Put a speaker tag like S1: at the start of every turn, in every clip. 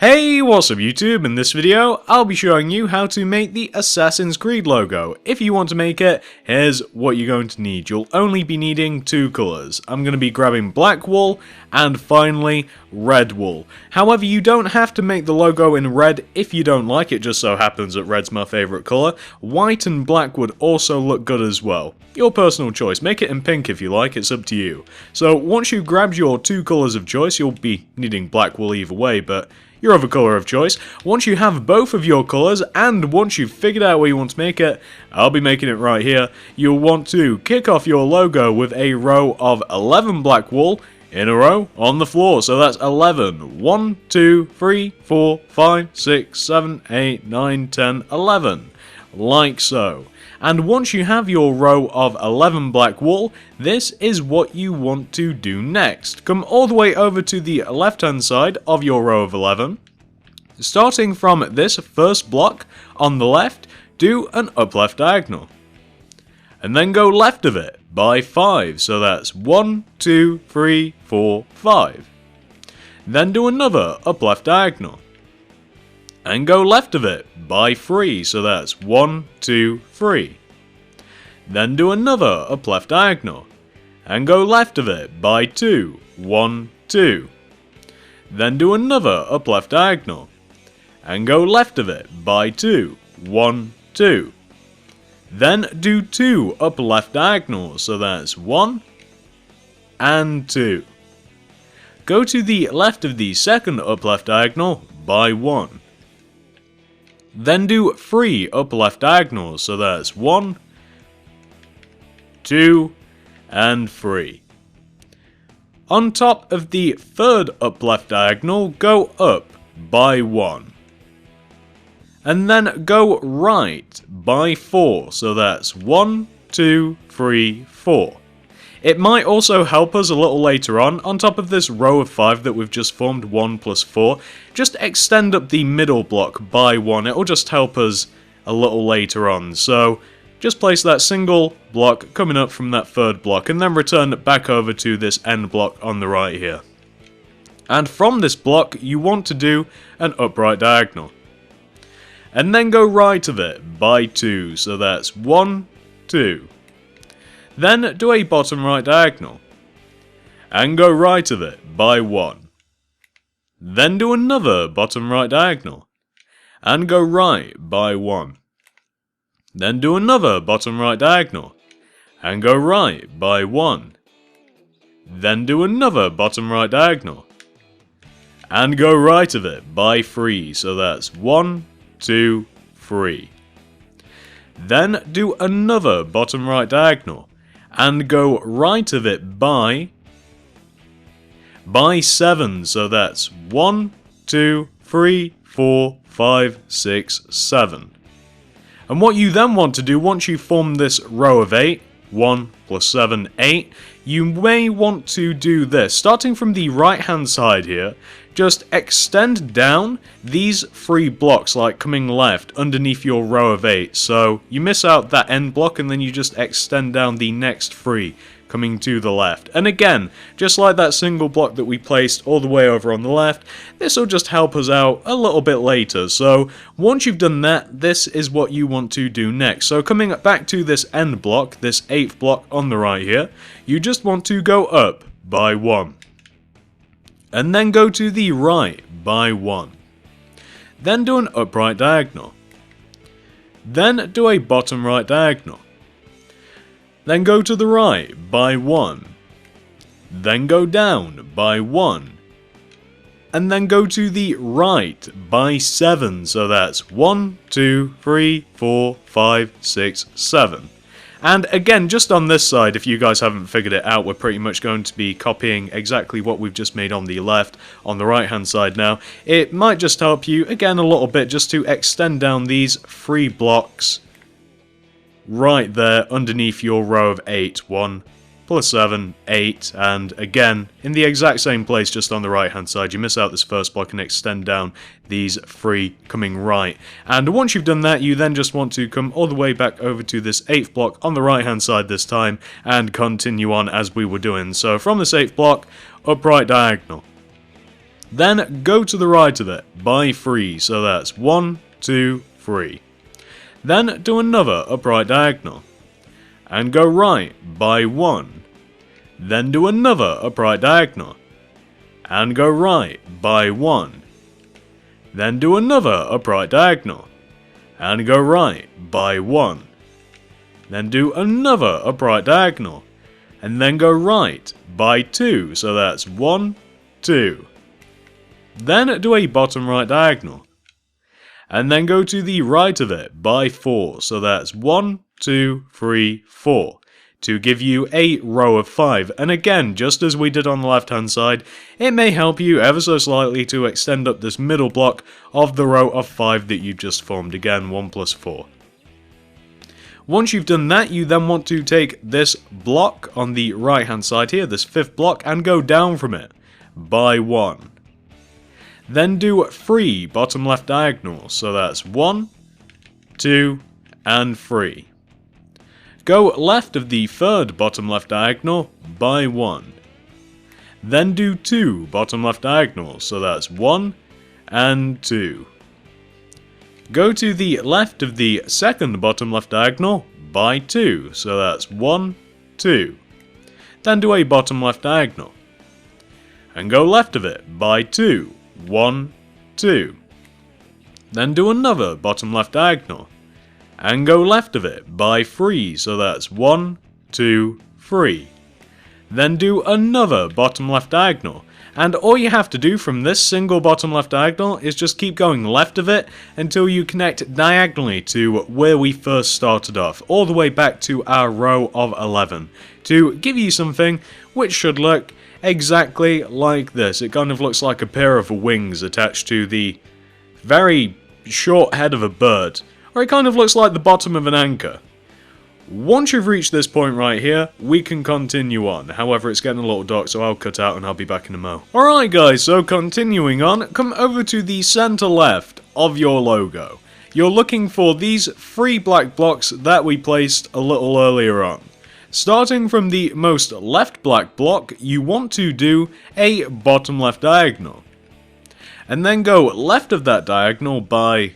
S1: Hey, what's up YouTube? In this video, I'll be showing you how to make the Assassin's Creed logo. If you want to make it, here's what you're going to need. You'll only be needing two colours. I'm going to be grabbing black wool and finally red wool. However, you don't have to make the logo in red if you don't like it, just so happens that red's my favourite colour. White and black would also look good as well. Your personal choice. Make it in pink if you like, it's up to you. So once you grab your two colours of choice, you'll be needing black wool either way, but your other colour of choice. Once you have both of your colours, and once you've figured out where you want to make it, I'll be making it right here, you'll want to kick off your logo with a row of 11 black wool in a row on the floor. So that's 11. 1, 2, 3, 4, 5, 6, 7, 8, 9, 10, 11. Like so. And once you have your row of 11 black wool, this is what you want to do next. Come all the way over to the left hand side of your row of 11. Starting from this first block on the left, do an up left diagonal. And then go left of it by 5, so that's 1, 2, 3, 4, 5. Then do another up left diagonal. And go left of it by 3, so that's 1, 2, 3. Then do another up left diagonal, and go left of it by 2, 1, 2. Then do another up left diagonal, and go left of it by 2, 1, 2. Then do 2 up left diagonals, so that's 1 and 2. Go to the left of the second up left diagonal by 1. Then do 3 up left diagonals, so that's 1, 2, and 3. On top of the third up left diagonal, go up by 1. And then go right by 4, so that's 1, 2, 3, 4. It might also help us a little later on top of this row of 5 that we've just formed, 1 plus 4, just extend up the middle block by 1, it'll just help us a little later on. So just place that single block coming up from that third block, and then return it back over to this end block on the right here. And from this block, you want to do an upright diagonal. And then go right of it by 2, so that's 1, 2. Then do a bottom right diagonal, and go right of it by 1. Then do another bottom right diagonal, and go right by 1. Then do another bottom right diagonal, and go right by 1. Then do another bottom right diagonal, and go right of it by 3, so that's 1, 2, 3. Then do another bottom right diagonal, and go right of it by 7, so that's 1, 2, 3, 4, 5, 6, 7. And what you then want to do, once you form this row of 8, 1 plus 7, 8, you may want to do this. Starting from the right hand side here, just extend down these 3 blocks, like coming left underneath your row of 8. So you miss out that end block, and then you just extend down the next 3 coming to the left. And again, just like that single block that we placed all the way over on the left, this will just help us out a little bit later. So once you've done that, this is what you want to do next. So coming back to this end block, this 8th block on the right here, you just want to go up by 1. And then go to the right by 1. Then do an upright diagonal. Then do a bottom right diagonal. Then go to the right by 1. Then go down by 1. And then go to the right by 7, so that's 1, 2, 3, 4, 5, 6, 7. And again, just on this side, if you guys haven't figured it out, we're pretty much going to be copying exactly what we've just made on the left, on the right hand side now. It might just help you, again, a little bit, just to extend down these 3 blocks right there underneath your row of 8. 1 plus 7, 8, and again, in the exact same place just on the right hand side, you miss out this first block and extend down these 3 coming right. And once you've done that, you then just want to come all the way back over to this 8th block on the right hand side this time, and continue on as we were doing. So from this 8th block, upright diagonal. Then go to the right of it by 3, so that's 1, 2, 3. Then do another upright diagonal, and go right by 1. Then do another upright diagonal, and go right by 1. Then do another upright diagonal, and go right by 1. Then do another upright diagonal, and then go right by 2, so that's 1, 2. Then do a bottom right diagonal, and then go to the right of it by 4, so that's 1, 2, 3, 4, to give you a row of 5. And again, just as we did on the left hand side, it may help you ever so slightly to extend up this middle block of the row of 5 that you just formed. Again, 1 plus 4. Once you've done that, you then want to take this block on the right hand side here, this 5th block, and go down from it by 1. Then do 3 bottom left diagonals, so that's 1, 2, and 3. Go left of the 3rd bottom left diagonal by 1. Then do 2 bottom left diagonals, so that's 1 and 2. Go to the left of the 2nd bottom left diagonal by 2, so that's 1, 2. Then do a bottom left diagonal, and go left of it by 2, 1, 2. Then do another bottom left diagonal, and go left of it by 3, so that's 1, 2, 3. Then do another bottom left diagonal, and all you have to do from this single bottom left diagonal is just keep going left of it until you connect diagonally to where we first started off, all the way back to our row of 11, to give you something which should look exactly like this. It kind of looks like a pair of wings attached to the very short head of a bird, or it kind of looks like the bottom of an anchor. Once you've reached this point right here, we can continue on. However, it's getting a little dark, so I'll cut out and I'll be back in a mo. Alright guys, so continuing on, come over to the center left of your logo. You're looking for these 3 black blocks that we placed a little earlier on. Starting from the most left black block, you want to do a bottom left diagonal. And then go left of that diagonal by,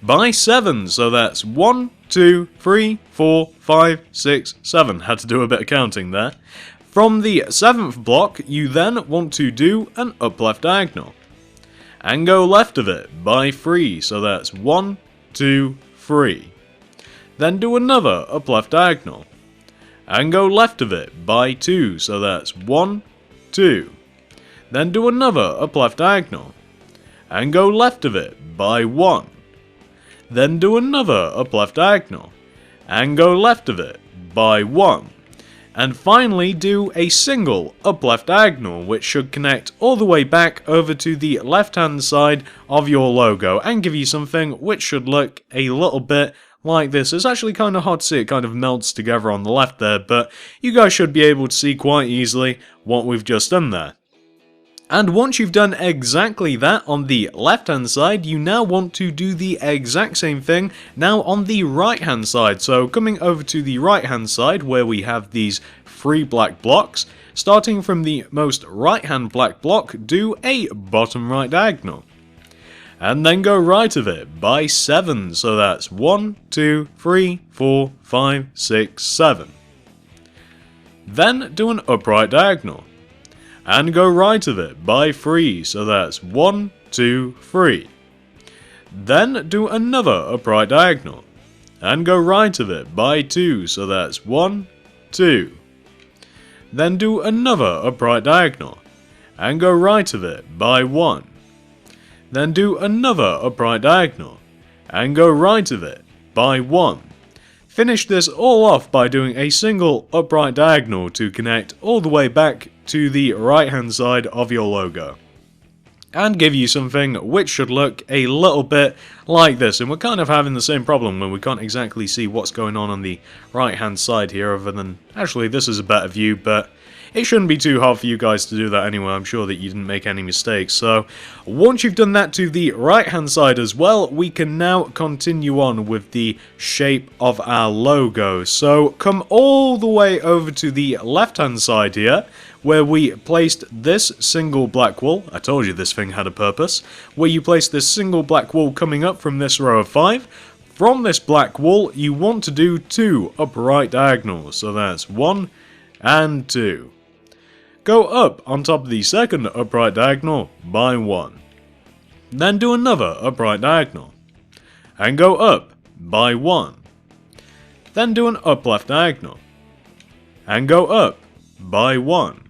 S1: by 7, so that's 1, 2, 3, 4, 5, 6, 7. Had to do a bit of counting there. From the 7th block, you then want to do an up left diagonal, and go left of it by 3, so that's 1, 2, 3. Then do another up left diagonal, and go left of it by 2, so that's 1, 2. Then do another up left diagonal, and go left of it by 1. Then do another up left diagonal, and go left of it by 1. And finally do a single up left diagonal, which should connect all the way back over to the left hand side of your logo, and give you something which should look a little bit like this. It's actually kind of hard to see, it kind of melts together on the left there, but you guys should be able to see quite easily what we've just done there. And once you've done exactly that on the left hand side, you now want to do the exact same thing now on the right hand side. So coming over to the right hand side where we have these 3 black blocks, starting from the most right hand black block, do a bottom right diagonal. And then go right of it by 7, so that's 1, 2, 3, 4, 5, 6, 7. Then do an upright diagonal, and go right of it by 3, so that's 1, 2, 3. Then do another upright diagonal, and go right of it by 2, so that's 1, 2. Then do another upright diagonal, and go right of it by 1. Then do another upright diagonal, and go right of it by 1. Finish this all off by doing a single upright diagonal to connect all the way back to the right hand side of your logo, and give you something which should look a little bit like this. And we're kind of having the same problem when we can't exactly see what's going on the right hand side here, other than, actually this is a better view, but it shouldn't be too hard for you guys to do that anyway. I'm sure that you didn't make any mistakes. So once you've done that to the right hand side as well, we can now continue on with the shape of our logo. So come all the way over to the left hand side here, where we placed this single black wool. I told you this thing had a purpose. Where you place this single black wool coming up from this row of 5. From this black wool, you want to do 2 upright diagonals. So that's 1 and 2. Go up on top of the second upright diagonal by 1. Then do another upright diagonal. And go up by 1. Then do an up left diagonal. And go up by 1.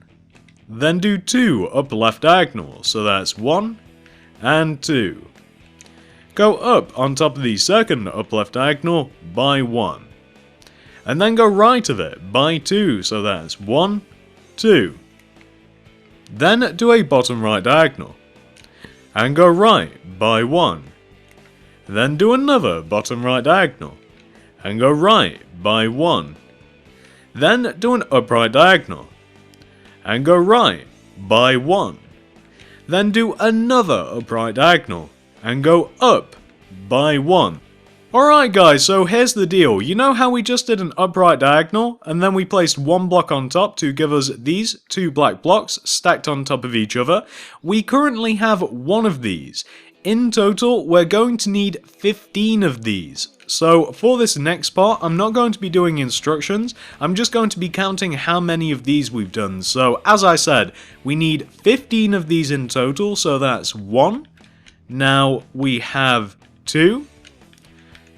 S1: Then do 2 up left diagonals, so that's 1 and 2. Go up on top of the second up left diagonal by 1. And then go right of it by 2, so that's 1, 2. Then do a bottom right diagonal. And go right by 1. Then do another bottom right diagonal. And go right by 1. Then do an upright diagonal. And go right by 1. Then do another upright diagonal and go up by 1. Alright guys, so here's the deal. You know how we just did an upright diagonal and then we placed one block on top to give us these 2 black blocks stacked on top of each other? We currently have 1 of these. In total, we're going to need 15 of these. So for this next part, I'm not going to be doing instructions, I'm just going to be counting how many of these we've done. So as I said, we need 15 of these in total, so that's 1. Now we have 2,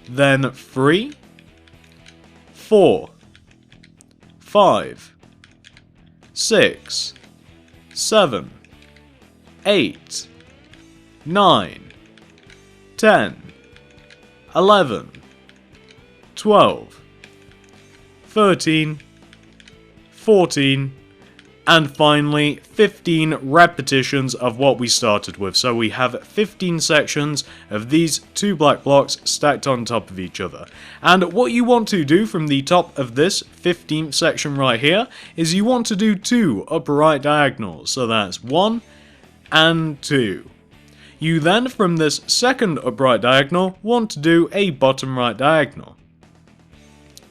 S1: then 3, 4, 5, 6, 7, 8, 9, 10, 11, 12, 13, 14, and finally 15 repetitions of what we started with. So we have 15 sections of these 2 black blocks stacked on top of each other. And what you want to do from the top of this 15th section right here is you want to do 2 upright diagonals. So that's 1 and 2. You then, from this second upright diagonal, want to do a bottom right diagonal.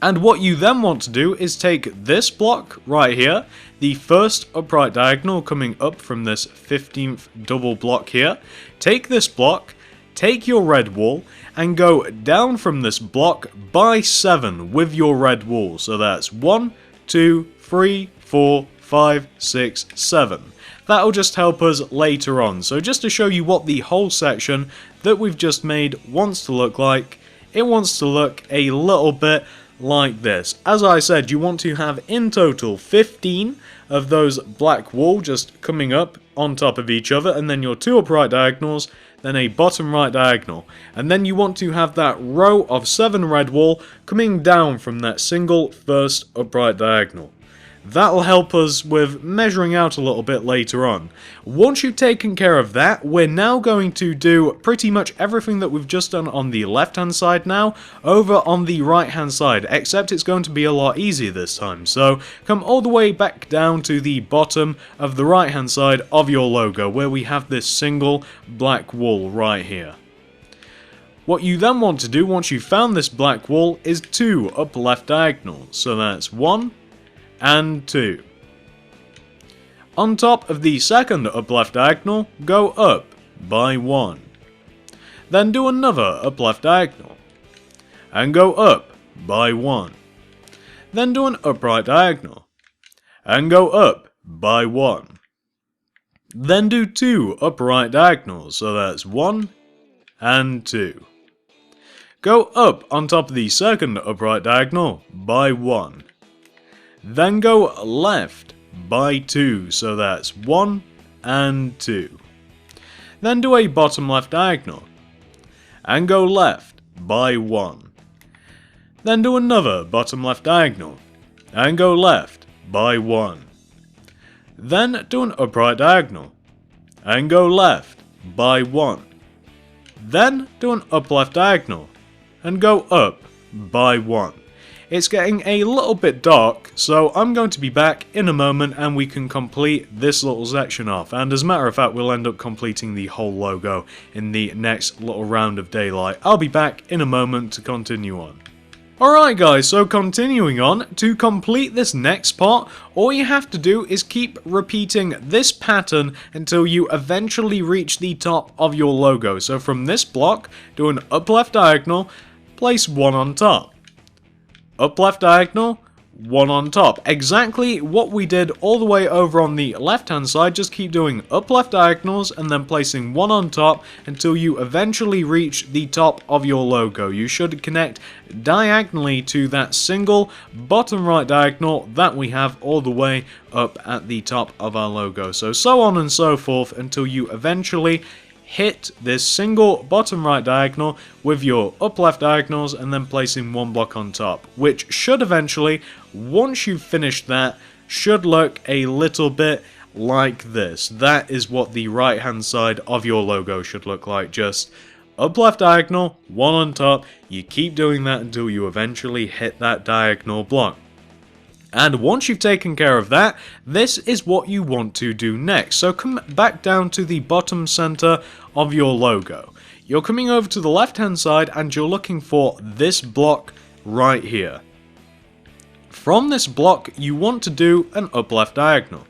S1: And what you then want to do is take this block right here, the first upright diagonal coming up from this 15th double block here, take this block, take your red wool, and go down from this block by 7 with your red wool. So that's 1, 2, 3, 4, 5, 6, 7. That'll just help us later on. So just to show you what the whole section that we've just made wants to look like, it wants to look a little bit like this. As I said, you want to have in total 15 of those black wool just coming up on top of each other, and then your 2 upright diagonals, then a bottom right diagonal. And then you want to have that row of 7 red wool coming down from that single first upright diagonal. That'll help us with measuring out a little bit later on. Once you've taken care of that, we're now going to do pretty much everything that we've just done on the left hand side now over on the right hand side, except it's going to be a lot easier this time. So come all the way back down to the bottom of the right hand side of your logo where we have this single black wool right here. What you then want to do once you've found this black wool is 2 up left diagonals. So that's 1 and 2. On top of the second up left diagonal, go up by 1. Then do another up left diagonal, and go up by 1. Then do an upright diagonal, and go up by 1. Then do 2 upright diagonals, so that's 1 and 2. Go up on top of the second upright diagonal by 1. Then go left by 2, so that's 1 and 2. Then do a bottom left diagonal, and go left by 1. Then do another bottom left diagonal, and go left by 1. Then do an upright diagonal, and go left by 1. Then do an up left diagonal, and go up by 1. it's getting a little bit dark, so I'm going to be back in a moment and we can complete this little section off. And as a matter of fact, we'll end up completing the whole logo in the next little round of daylight. I'll be back in a moment to continue on. Alright guys, so continuing on, to complete this next part, all you have to do is keep repeating this pattern until you eventually reach the top of your logo. So from this block, do an up left diagonal, place one on top. Up left diagonal, one on top. Exactly what we did all the way over on the left hand side. Just keep doing up left diagonals and then placing one on top until you eventually reach the top of your logo. You should connect diagonally to that single bottom right diagonal that we have all the way up at the top of our logo. So on and so forth until you eventually hit this single bottom right diagonal with your up left diagonals and then placing one block on top, which should eventually, once you've finished that, should look a little bit like this. That is what the right hand side of your logo should look like. Just up left diagonal, one on top. You keep doing that until you eventually hit that diagonal block. And once you've taken care of that, this is what you want to do next. So come back down to the bottom center of your logo. You're coming over to the left hand side and you're looking for this block right here. From this block, you want to do an up left diagonal.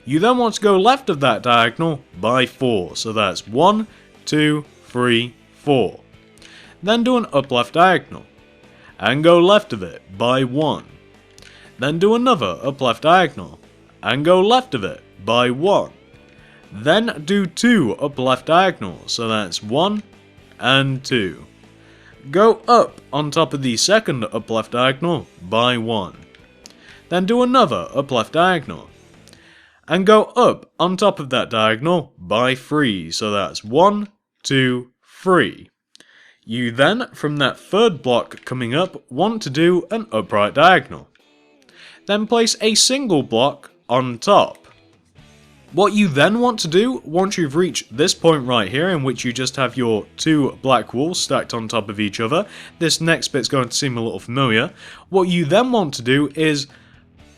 S1: You then want to go left of that diagonal by 4. So that's 1, 2, 3, 4. Then do an up left diagonal. And go left of it by 1. Then do another up left diagonal, and go left of it by 1. Then do 2 up left diagonals, so that's 1 and 2. Go up on top of the second up left diagonal by 1. Then do another up left diagonal, and go up on top of that diagonal by 3, so that's 1, 2, 3. You then, from that third block coming up, want to do an upright diagonal. Then place a single block on top. What you then want to do, once you've reached this point right here, in which you just have your 2 black walls stacked on top of each other, this next bit's going to seem a little familiar. What you then want to do is,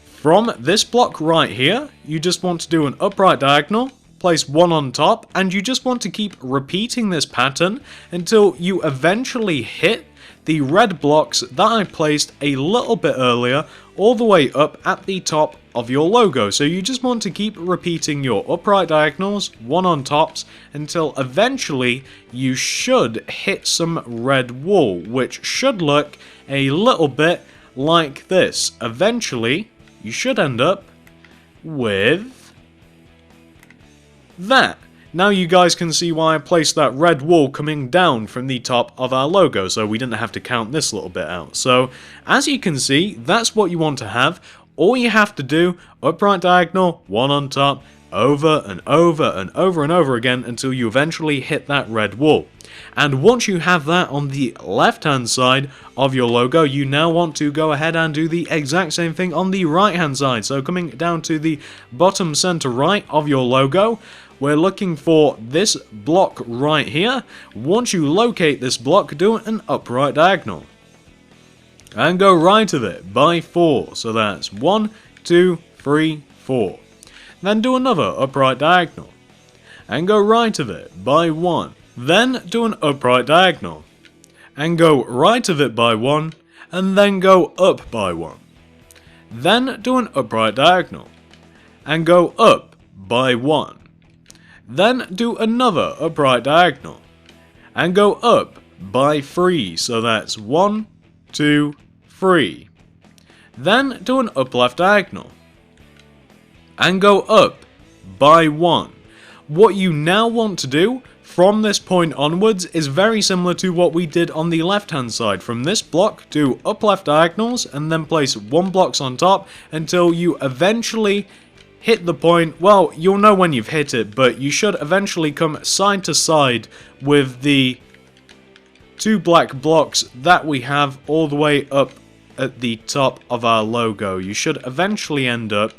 S1: from this block right here, you just want to do an upright diagonal, place one on top, and you just want to keep repeating this pattern until you eventually hit the red blocks that I placed a little bit earlier all the way up at the top of your logo. So you just want to keep repeating your upright diagonals, one on tops, until eventually you should hit some red wool, which should look a little bit like this. Eventually, you should end up with that. Now you guys can see why I placed that red wool coming down from the top of our logo, so we didn't have to count this little bit out. So, as you can see, that's what you want to have. All you have to do, upright diagonal, one on top, over and over and over and over again until you eventually hit that red wool. And once you have that on the left hand side of your logo, you now want to go ahead and do the exact same thing on the right hand side. So coming down to the bottom center right of your logo, we're looking for this block right here. Once you locate this block, do an upright diagonal. And go right of it by 4. So that's 1, 2, 3, 4. Then do another upright diagonal. And go right of it by 1. Then do an upright diagonal. And go right of it by 1. And then go up by 1. Then do an upright diagonal. And go up by 1. Then do another upright diagonal, and go up by 3, so that's 1, 2, 3. Then do an up left diagonal, and go up by 1. What you now want to do from this point onwards is very similar to what we did on the left hand side. From this block, do up left diagonals, and then place 1 blocks on top until you eventually hit the point. Well, you'll know when you've hit it, but you should eventually come side to side with the 2 black blocks that we have all the way up at the top of our logo. You should eventually end up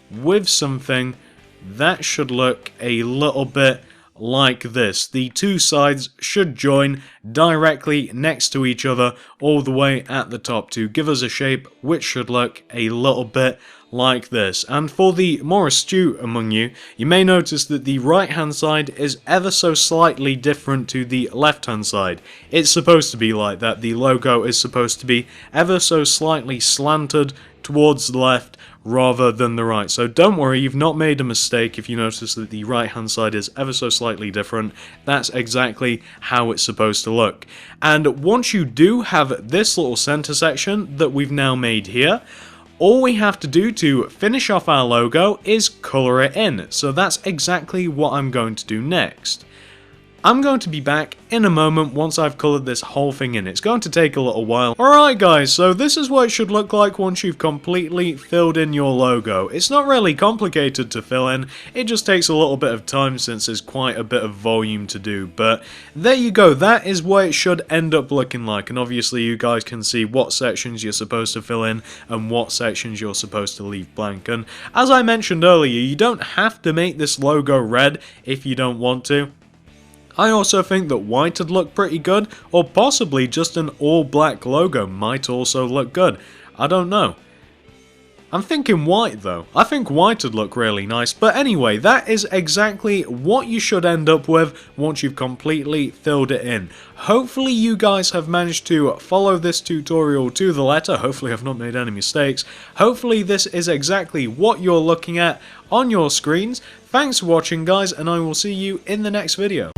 S1: with something that should look a little bit like this. The two sides should join directly next to each other all the way at the top to give us a shape which should look a little bit like this. And for the more astute among you, you may notice that the right hand side is ever so slightly different to the left hand side. It's supposed to be like that. The logo is supposed to be ever so slightly slanted towards the left rather than the right. So don't worry, you've not made a mistake if you notice that the right hand side is ever so slightly different. That's exactly how it's supposed to look. And once you do have this little center section that we've now made here, all we have to do to finish off our logo is colour it in. So that's exactly what I'm going to do next. I'm going to be back in a moment once I've coloured this whole thing in. It's going to take a little while. Alright guys, so this is what it should look like once you've completely filled in your logo. It's not really complicated to fill in, it just takes a little bit of time since there's quite a bit of volume to do. But there you go, that is what it should end up looking like. And obviously you guys can see what sections you're supposed to fill in and what sections you're supposed to leave blank. And as I mentioned earlier, you don't have to make this logo red if you don't want to. I also think that white would look pretty good, or possibly just an all-black logo might also look good. I don't know. I'm thinking white though. I think white would look really nice. But anyway, that is exactly what you should end up with once you've completely filled it in. Hopefully you guys have managed to follow this tutorial to the letter. Hopefully I've not made any mistakes. Hopefully this is exactly what you're looking at on your screens. Thanks for watching guys, and I will see you in the next video.